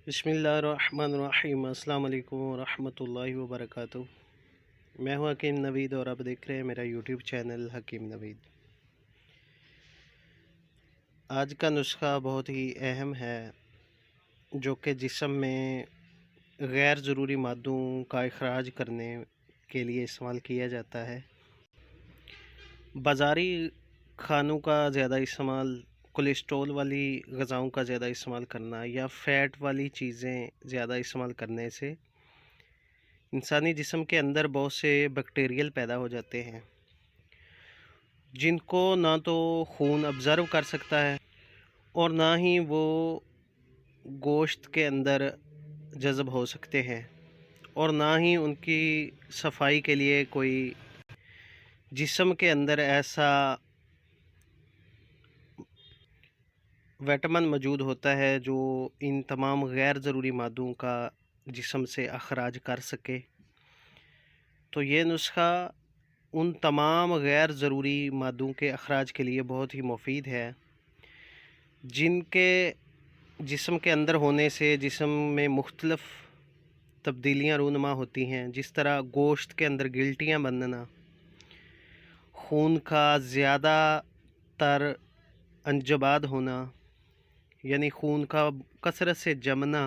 बिस्मिल्लाहिर्रहमानिर्रहीम। अस्सलाम वालेकुम रहमतुल्लाहि व बरकातुहू। मैं हूं हकीम नवीद और आप देख रहे हैं मेरा यूट्यूब चैनल हकीम नवीद। आज का नुस्खा बहुत ही अहम है जो कि जिस्म में गैर ज़रूरी मादों का इखराज करने के लिए इस्तेमाल किया जाता है। बाज़ारी खानों का ज़्यादा इस्तेमाल, कोलेस्ट्रॉल वाली ग़िज़ाओं का ज़्यादा इस्तेमाल करना या फ़ैट वाली चीज़ें ज़्यादा इस्तेमाल करने से इंसानी जिस्म के अंदर बहुत से बैक्टीरियल पैदा हो जाते हैं जिनको ना तो खून ऑब्ज़र्व कर सकता है और ना ही वो गोश्त के अंदर जज़ब हो सकते हैं और ना ही उनकी सफाई के लिए कोई जिस्म के अंदर ऐसा विटामिन मौजूद होता है जो इन तमाम गैर ज़रूरी मादों का जिस्म से अखराज कर सके। तो ये नुस्खा उन तमाम गैर ज़रूरी मादों के अखराज के लिए बहुत ही मुफीद है जिनके जिस्म के अंदर होने से जिस्म में मुख्तलिफ़ तब्दीलियाँ रूनुमा होती हैं। जिस तरह गोश्त के अंदर गिल्टियाँ बनना, खून का ज़्यादातर अंजबाद होना यानी खून का कसरत से जमना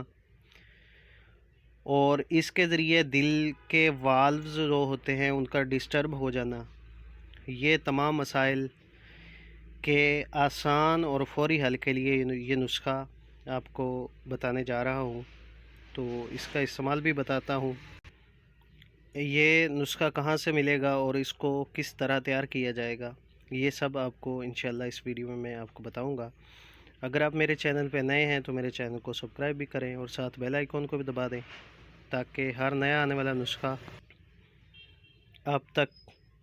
और इसके ज़रिए दिल के वाल्व्स जो होते हैं उनका डिस्टर्ब हो जाना, ये तमाम मसाइल के आसान और फौरी हल के लिए ये नुस्खा आपको बताने जा रहा हूँ। तो इसका इस्तेमाल भी बताता हूँ। ये नुस्खा कहाँ से मिलेगा और इसको किस तरह तैयार किया जाएगा, ये सब आपको इंशाल्लाह इस वीडियो में मैं आपको बताऊँगा। अगर आप मेरे चैनल पर नए हैं तो मेरे चैनल को सब्सक्राइब भी करें और साथ बेल आइकॉन को भी दबा दें ताकि हर नया आने वाला नुस्खा आप तक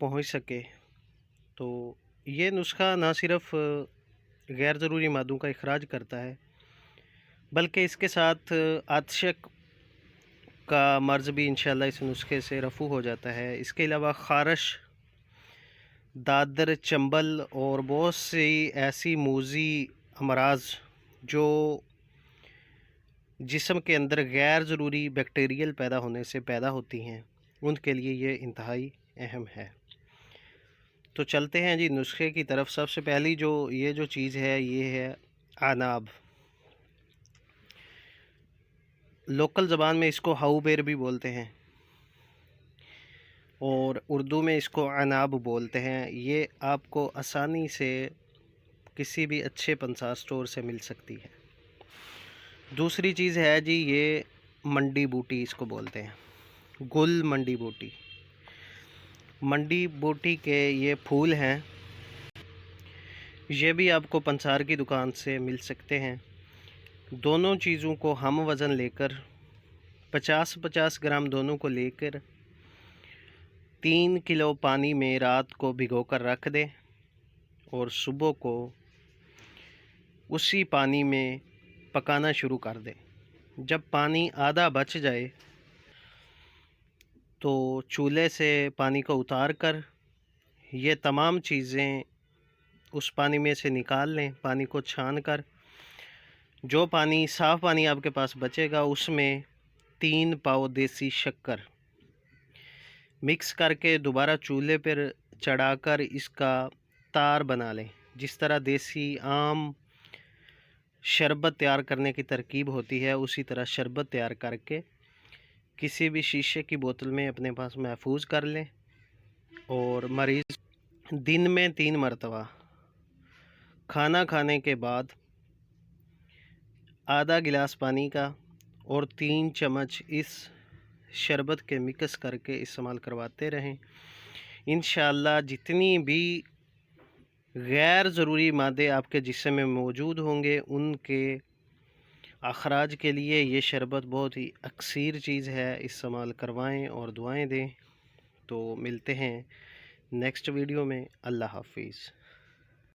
पहुंच सके। तो ये नुस्खा ना सिर्फ़ गैर ज़रूरी मादों का इखराज करता है बल्कि इसके साथ आतशक का मर्ज़ भी इंशाल्लाह इस नुस्खे से रफ़ू हो जाता है। इसके अलावा ख़ारश, दादर, चंबल और बहुत सी ऐसी मूज़ी अमराज जो जिस्म के अंदर गैर ज़रूरी बैक्टीरियल पैदा होने से पैदा होती हैं, उनके लिए ये इंतहाई अहम है। तो चलते हैं जी नुस्खे की तरफ। सबसे पहली जो चीज़ है ये है अनाब। लोकल ज़बान में इसको हाऊ बेर भी बोलते हैं और उर्दू में इसको अनाब बोलते हैं। ये आपको आसानी से किसी भी अच्छे पंसार स्टोर से मिल सकती है। दूसरी चीज़ है जी ये मंडी बूटी इसको बोलते हैं, गुल मंडी बूटी। मंडी बूटी के ये फूल हैं, ये भी आपको पंसार की दुकान से मिल सकते हैं। दोनों चीज़ों को हम वज़न लेकर 50-50 ग्राम दोनों को लेकर 3 किलो पानी में रात को भिगो कर रख दें और सुबह को उसी पानी में पकाना शुरू कर दें। जब पानी आधा बच जाए तो चूल्हे से पानी को उतार कर ये तमाम चीज़ें उस पानी में से निकाल लें। पानी को छान कर जो पानी साफ़ पानी आपके पास बचेगा उसमें 3 पाव देसी शक्कर मिक्स करके दोबारा चूल्हे पर चढ़ाकर इसका तार बना लें। जिस तरह देसी आम शरबत तैयार करने की तरकीब होती है उसी तरह शरबत तैयार करके किसी भी शीशे की बोतल में अपने पास महफूज कर लें और मरीज़ दिन में 3 मरतबा खाना खाने के बाद आधा गिलास पानी का और 3 चम्मच इस शरबत के मिक्स करके इस्तेमाल करवाते रहें। इंशाअल्लाह जितनी भी गैर ज़रूरी मादे आपके जिस्म में मौजूद होंगे उनके अखराज के लिए ये शरबत बहुत ही अक्सीर चीज़ है। इस्तेमाल करवाएं और दुआएं दें। तो मिलते हैं नेक्स्ट वीडियो में। अल्लाह हाफिज़।